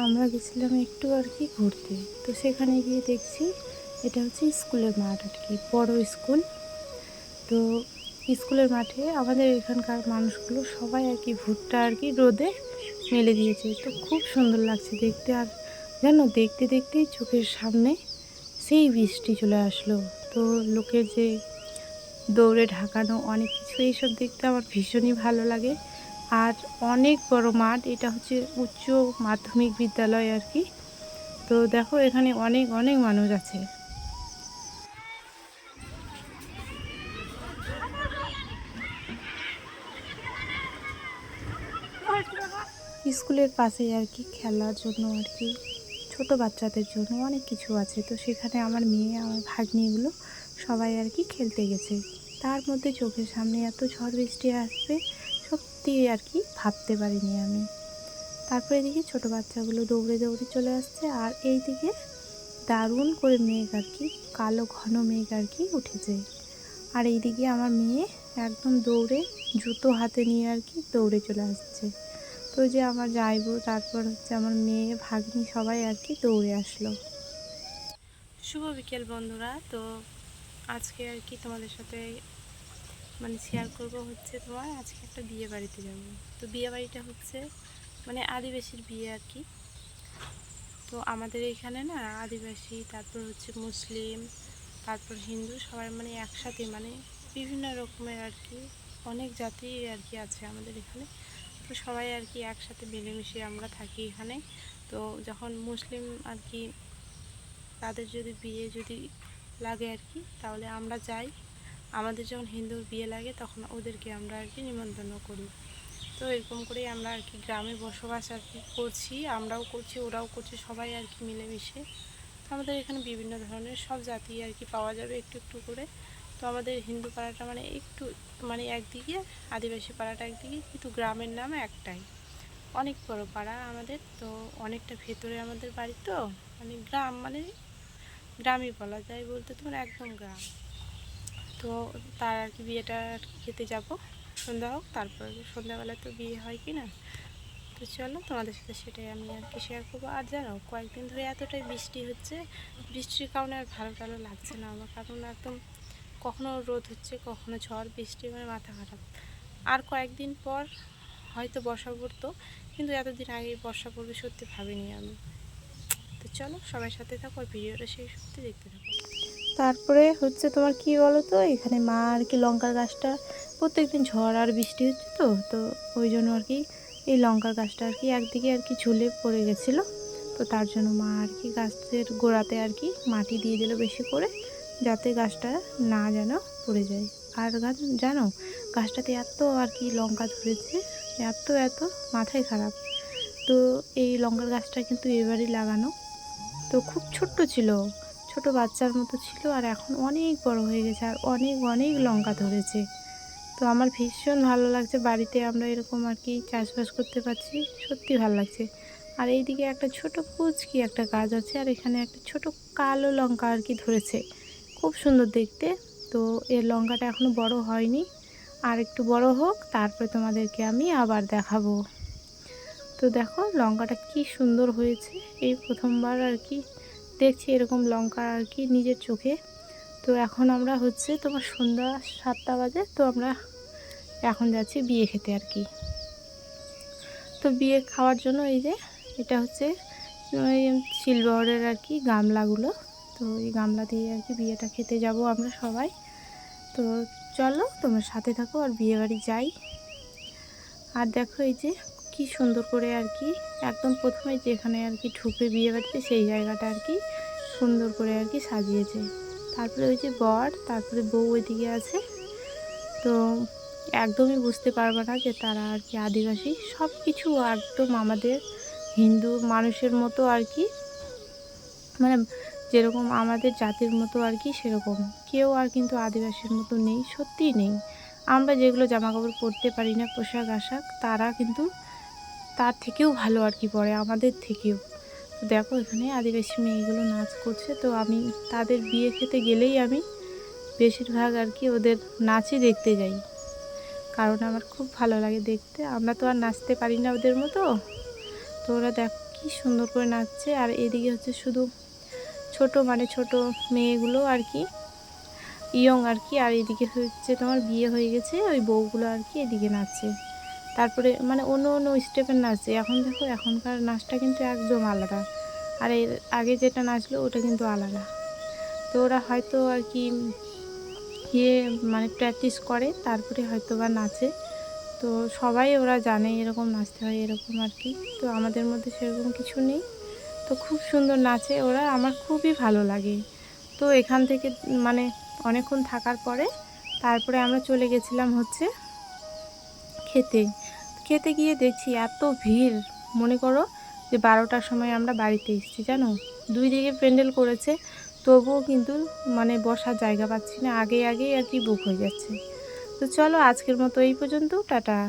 আমরা গেছিলাম একটু আর কি ঘুরতে। তো সেখানে গিয়ে দেখছি এটা হচ্ছে স্কুলের মাঠ আর কি, বড় স্কুল। তো স্কুলের মাঠে আমাদের এখানকার মানুষগুলো সবাই আর কি ভুট্টা আর কি রোদে মেলে দিয়েছে। তো খুব সুন্দর লাগছে দেখতে। আর জানো, দেখতে দেখতেই চোখের সামনে সেই বৃষ্টি চলে আসলো। তো লোকের যে দৌড়ে ঢাকানো অনেক কিছু, এইসব দেখতে আমার ভীষণই ভালো লাগে। আর অনেক বড় মাঠ, এটা হচ্ছে উচ্চ মাধ্যমিক বিদ্যালয় আর কি। তো দেখো এখানে অনেক অনেক মানুষ আছে। স্কুলের পাশেই আর কি খেলার জন্য আর কি ছোট বাচ্চাদের জন্য অনেক কিছু আছে। তো সেখানে আমার মেয়ে, আমার ভাগ্নিগুলো সবাই আর কি খেলতে গেছে। তার মধ্যে চোখের সামনে এত ঝড় বৃষ্টি আসবে সত্যি আর কি ভাবতে পারিনি আমি। তারপরে এদিকে ছোট বাচ্চাগুলো দৌড়ে দৌড়ে চলে আসছে, আর এইদিকে দারুণ করে মেঘ আর কি, কালো ঘন মেঘ আর কি উঠেছে। আর এইদিকে আমার মেয়ে একদম দৌড়ে জুতো হাতে নিয়ে আর কি দৌড়ে চলে আসছে। তো যে আমার যাইবো, তারপর হচ্ছে আমার মেয়ে, ভাগ্নি সবাই আর কি দৌড়ে আসলো। শুভ বিকেল বন্ধুরা। তো আজকে আর কি তোমাদের সাথে শেয়ার করব হচ্ছে, তোমার আজকে একটা বিয়ে বাড়িতে যাব। তো বিয়ে বাড়িটা হচ্ছে আদিবাসীর বিয়ে আর কি। তো আমাদের এখানে না আদিবাসী, তারপর হচ্ছে মুসলিম, তারপর হিন্দু, সবাই একসাথে বিভিন্ন রকমের আর কি অনেক জাতি আর কি আছে আমাদের এখানে। তো সবাই আর কি একসাথে মিলেমিশে আমরা থাকি এখানে। তো যখন মুসলিম আর কি তাদের যদি বিয়ে যদি লাগে আর কি, তাহলে আমরা যাই। আমাদের যখন হিন্দুর বিয়ে লাগে তখন ওদেরকে আমরা আর কি নিমন্ত্রণ করি। তো এরকম করেই আমরা আর কি গ্রামে বসবাস আর কি করছি, আমরাও করছি, ওরাও করছে, সবাই আর কি মিলেমিশে। তো আমাদের এখানে বিভিন্ন ধরনের সব জাতি আর কি পাওয়া যাবে একটু একটু করে। তো আমাদের হিন্দু পাড়াটা একটু একদিকে, আদিবাসী পাড়াটা একদিকে, কিন্তু গ্রামের নাম একটাই। অনেক বড় পাড়া আমাদের। তো অনেকটা ভেতরে আমাদের বাড়ি। তো গ্রাম গ্রামই বলা যায়, বলতে তোমার একদম গ্রাম। তো তার আর কি বিয়েটা খেতে যাব, সন্ধ্যা হোক, তারপর সন্ধ্যাবেলা তো বিয়ে হয় কি না। তো চলো তোমাদের সাথে সেটাই আমি আর কি শেয়ার করবো। আর জানো, কয়েকদিন ধরে এতটাই বৃষ্টি হচ্ছে, বৃষ্টির কারণে আর ভালো টালো লাগছে না আমার। কারণ একদম কখনো রোদ হচ্ছে, কখনো ঝড় বৃষ্টি, মাথা খারাপ। আর কয়েকদিন পর হয়তো বর্ষা পড়তো, কিন্তু এতদিন আগে বর্ষা পড়বে সত্যি ভাবিনি আমি। তো চলো সবার সাথে থাকো আর ভিডিওটা সেই সত্যি দেখতে থাকো। তারপরে হচ্ছে তোমার কি বলো তো, এখানে মা আর কি লঙ্কার গাছটা, প্রত্যেকদিন ঝড় আর বৃষ্টি হচ্ছে তো তো ওই জন্য আর কি এই লঙ্কার গাছটা আর কি একদিকে আর কি ঝুলে পড়ে গেছিলো। তো তার জন্য মা আর কি গাছের গোড়াতে আর কি মাটি দিয়ে দিল বেশি করে, যাতে গাছটা না যেন পড়ে যায়। আর জানো, গাছটাতে এত আর কি লঙ্কা ধরেছে, এত এত মাথায় খারাপ। তো এই লঙ্কার গাছটা কিন্তু এবারই লাগানো। তো খুব ছোট্ট ছিল, ছোট বাচ্চার মতো ছিল, আর এখন অনেক বড় হয়ে গেছে, আর অনেক অনেক লঙ্কা ধরেছে। তো আমার ভীষণ ভালো লাগছে, বাড়িতে আমরা এরকম আর কি চাষবাস করতে পারছি, সত্যি ভালো লাগছে। আর এইদিকে একটা ছোট কুচকি একটা গাছ আছে, আর এখানে একটা ছোট কালো লঙ্কা আর কি ধরেছে, খুব সুন্দর দেখতে। তো এর লঙ্কাটা এখনও বড় হয়নি, আর একটু বড় হোক, তারপরে তোমাদেরকে আমি আবার দেখাবো। তো দেখো লঙ্কাটা কি সুন্দর হয়েছে, এই প্রথমবার আর কি দেখছি এরকম লঙ্কা আর কি নিজের চোখে। তো এখন আমরা হচ্ছে তোমার সন্ধ্যা 7টা বাজে, তো আমরা এখন যাচ্ছি বিয়ে খেতে আর কি। তো বিয়ে খাওয়ার জন্য এই যে এটা হচ্ছে ওই সিলভারের আর কি গামলাগুলো। তো এই গামলা দিয়ে আর কি বিয়েটা খেতে যাব আমরা সবাই। তো চলো তোমার সাথে থাকো আর বিয়ে বাড়ি যাই। আর দেখো এই যে কি সুন্দর করে আর কি একদম প্রথমে যেখানে আর কি ঢুকে বিয়ে বাড়িতে, সেই জায়গাটা আর কি সুন্দর করে আর কি সাজিয়েছে। তারপরে ওই যে বর, তারপরে বউ ওইদিকে আছে। তো একদমই বুঝতে পারবে না যে তারা আর কি আদিবাসী। সব কিছু একদম আমাদের হিন্দু মানুষের মতো আর কি, মানে যেরকম আমাদের জাতির মতো আর কি সেরকম। কেউ আর কিন্তু আদিবাসীর মতো নেই, সত্যিই নেই। আমরা যেগুলো জামাকাপড় পরতে পারি না, পোশাক আশাক, তারা কিন্তু তার থেকেও ভালো আর কি পরে, আমাদের থেকেও। তো দেখো এখানে আদিবাসী মেয়েগুলো নাচ করছে। তো আমি তাদের বিয়ে খেতে গেলেই আমি বেশিরভাগ আর কি ওদের নাচই দেখতে যাই, কারণ আমার খুব ভালো লাগে দেখতে। আমরা তো আর নাচতে পারি না ওদের মতো। তো ওরা দেখ কি সুন্দর করে নাচছে। আর এদিকে হচ্ছে শুধু ছোট মানে ছোট মেয়েগুলো আর কি, ইয়ং আর কি। আর এদিকে হচ্ছে তোমার বিয়ে হয়ে গেছে ওই বউগুলো আর কি এদিকে নাচছে। তারপরে মানে অন্য অন্য স্টেপের নাচছে। এখন দেখো এখনকার নাচটা কিন্তু একদম আলাদা, আর এর আগে যেটা নাচলো ওটা কিন্তু আলাদা। তো ওরা হয়তো আর কি মানে প্র্যাকটিস করে তারপরে হয়তো বা নাচে। তো সবাই ওরা জানে এরকম নাচতে হয় এরকম আর কি। তো আমাদের মধ্যে সেরকম কিছু নেই। তো খুব সুন্দর নাচে ওরা, আমার খুবই ভালো লাগে। তো এখান থেকে মানে অনেকক্ষণ থাকার পরে তারপরে আমরা চলে গেছিলাম হচ্ছে খেতে। খেতে গিয়ে দেখছি এত ভিড়, মনে করো যে 12টার সময় আমরা বাড়িতে এসেছি জানো। দুই দিকে প্যান্ডেল করেছে, তবুও কিন্তু মানে বসার জায়গা পাচ্ছি না, আগেই আগেই আর কি বুক হয়ে যাচ্ছে। তো চলো আজকের মতো এই পর্যন্ত, টাটা।